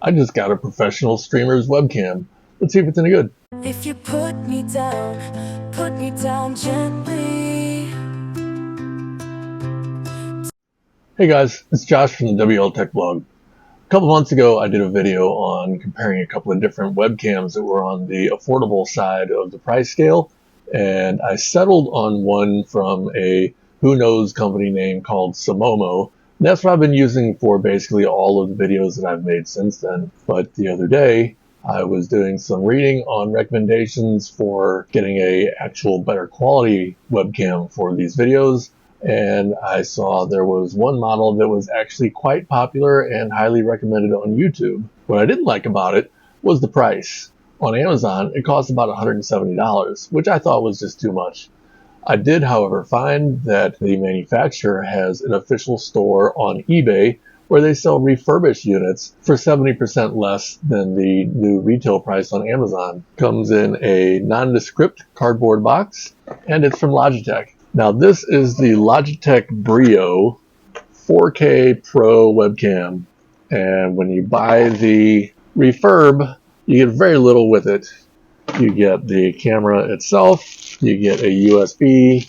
I just got a professional streamer's webcam. Let's see if it's any good. If you put me down gently. Hey guys, it's Josh from the Tech blog. A couple months ago, I did a video on comparing a couple of different webcams that were on the affordable side of the price scale, and I settled on one from a who knows company name called SAMOMO. And that's what I've been using for basically all of the videos that I've made since then. But the other day, I was doing some reading on recommendations for getting a actual better quality webcam for these videos, and I saw there was one model that was actually quite popular and highly recommended on YouTube. What I didn't like about it was the price. On Amazon, it cost about $170, which I thought was just too much. I did, however, find that the manufacturer has an official store on eBay where they sell refurbished units for 70% less than the new retail price on Amazon. Comes in a nondescript cardboard box, and it's from Logitech. Now, this is the Logitech Brio 4K Pro webcam, and when you buy the refurb, you get very little with it. You get the camera itself, you get a USB,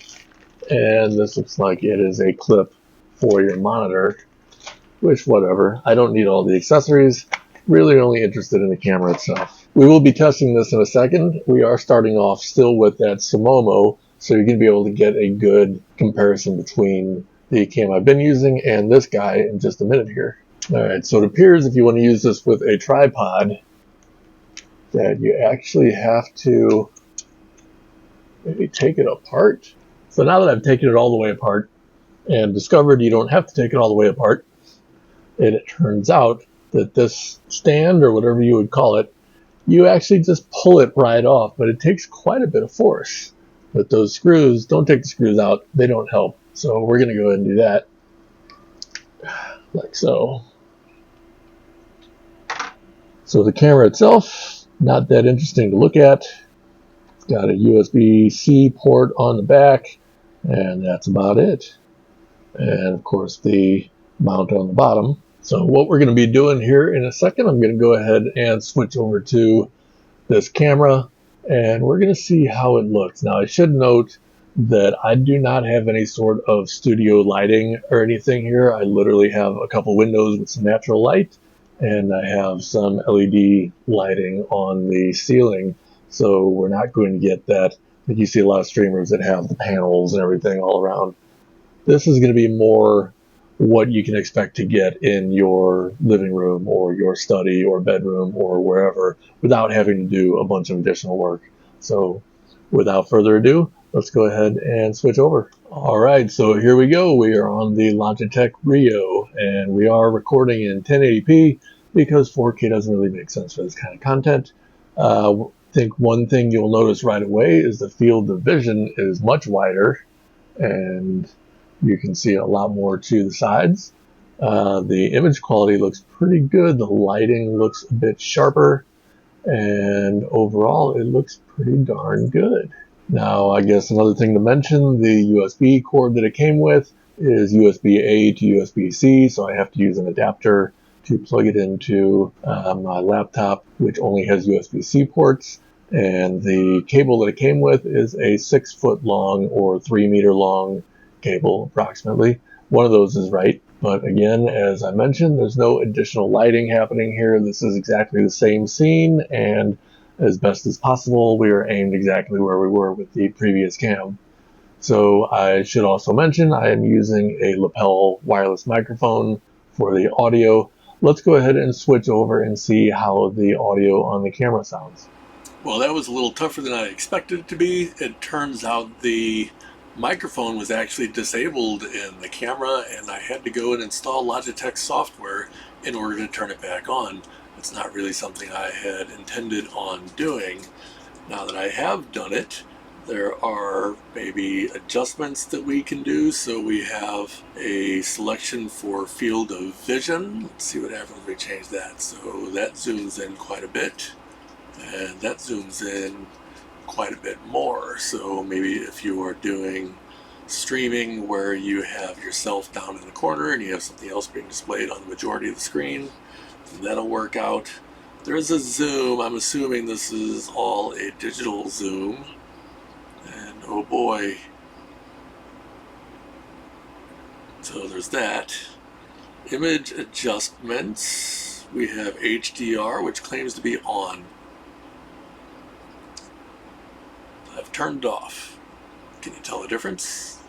and this looks like it is a clip for your monitor, which whatever. I don't need all the accessories. Really only interested in the camera itself. We will be testing this in a second. We are starting off still with that SAMOMO, so you're going to be able to get a good comparison between the cam I've been using and this guy in just a minute here. Alright, so it appears if you want to use this with a tripod that you actually have to maybe take it apart. So now that I've taken it all the way apart and discovered you don't have to take it all the way apart, and it turns out that this stand, or whatever you would call it, you actually just pull it right off, but it takes quite a bit of force. But those screws, don't take the screws out, they don't help. So we're going to go ahead and do that, like so. So the camera itself, not that interesting to look at. It's got a USB-C port on the back, and that's about it. And of course the mount on the bottom. So what we're going to be doing here in a second, I'm going to go ahead and switch over to this camera, and we're going to see how it looks. Now, I should note that I do not have any sort of studio lighting or anything here. I literally have a couple windows with some natural light, and I have some LED lighting on the ceiling. So we're not going to get that. Like you see a lot of streamers that have the panels and everything all around. This is going to be more what you can expect to get in your living room or your study or bedroom or wherever without having to do a bunch of additional work. So without further ado, let's go ahead and switch over. All right, so here we go. We are on the Logitech Brio, and we are recording in 1080p because 4K doesn't really make sense for this kind of content. I think one thing you'll notice right away is the field of vision is much wider, and you can see a lot more to the sides. The image quality looks pretty good. The lighting looks a bit sharper, and overall it looks pretty darn good. Now, I guess another thing to mention, the USB cord that it came with is USB-A to USB-C, so I have to use an adapter to plug it into my laptop, which only has USB-C ports. And the cable that it came with is a 6-foot long or 3-meter long cable, approximately. One of those is right, but again, as I mentioned, there's no additional lighting happening here. This is exactly the same scene, and as best as possible, we are aimed exactly where we were with the previous cam. So I should also mention I am using a lapel wireless microphone for the audio. Let's go ahead and switch over and see how the audio on the camera sounds. Well, that was a little tougher than I expected it to be. It turns out the microphone was actually disabled in the camera, and I had to go and install Logitech software in order to turn it back on. It's not really something I had intended on doing. Now that I have done it, there are maybe adjustments that we can do. So we have a selection for field of vision. Let's see what happens if we change that. So that zooms in quite a bit, and that zooms in quite a bit more. So maybe if you are doing streaming where you have yourself down in the corner and you have something else being displayed on the majority of the screen, That'll work out. There is a zoom. I'm assuming this is all a digital zoom. And oh boy. So there's that. Image adjustments. We have HDR, which claims to be on. I've turned it off. Can you tell the difference?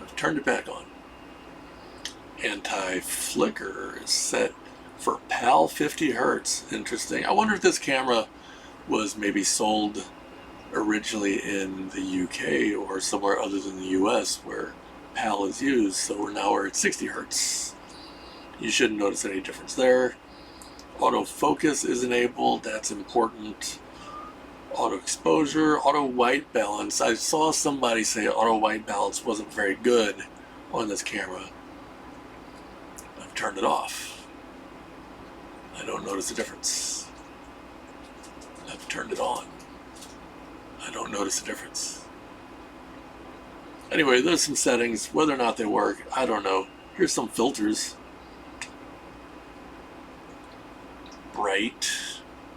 I've turned it back on. Anti-flicker is set for PAL 50 Hertz. Interesting. I wonder if this camera was maybe sold originally in the UK or somewhere other than the US where PAL is used. So we're at 60 Hertz. You shouldn't notice any difference there. Autofocus is enabled. That's important. Auto exposure, auto white balance. I saw somebody say auto white balance wasn't very good on this camera. I've turned it off. I don't notice a difference. I've turned it on. I don't notice a difference. Anyway, there's some settings. Whether or not they work, I don't know. Here's some filters. Bright,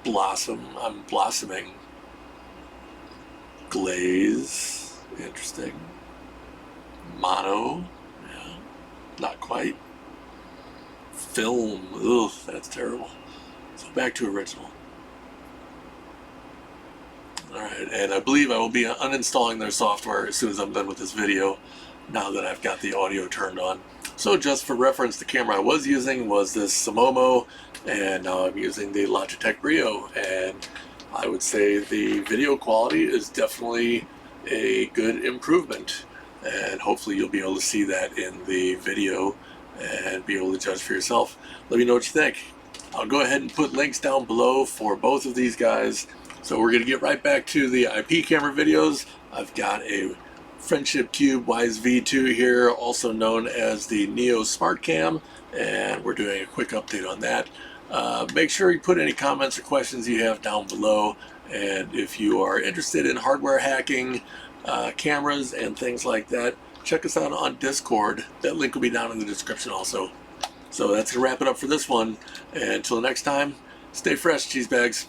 blossom, I'm blossoming. Glaze, interesting. Mono, yeah, not quite. Film, ugh, that's terrible. So back to original. Alright, and I believe I will be uninstalling their software as soon as I'm done with this video, now that I've got the audio turned on. So just for reference, the camera I was using was this SAMOMO, and now I'm using the Logitech Brio, and I would say the video quality is definitely a good improvement, and hopefully you'll be able to see that in the video and be able to judge for yourself. Let me know what you think. I'll go ahead and put links down below for both of these guys. So we're going to get right back to the IP camera videos. I've got a Friendship Cube Wise V2 here, also known as the Neo Smart Cam, and we're doing a quick update on that. Make sure you put any comments or questions you have down below, and if you are interested in hardware hacking, cameras and things like that, check us out on Discord. That link will be down in the description also. So that's going to wrap it up for this one, and until next time, stay fresh, cheesebags.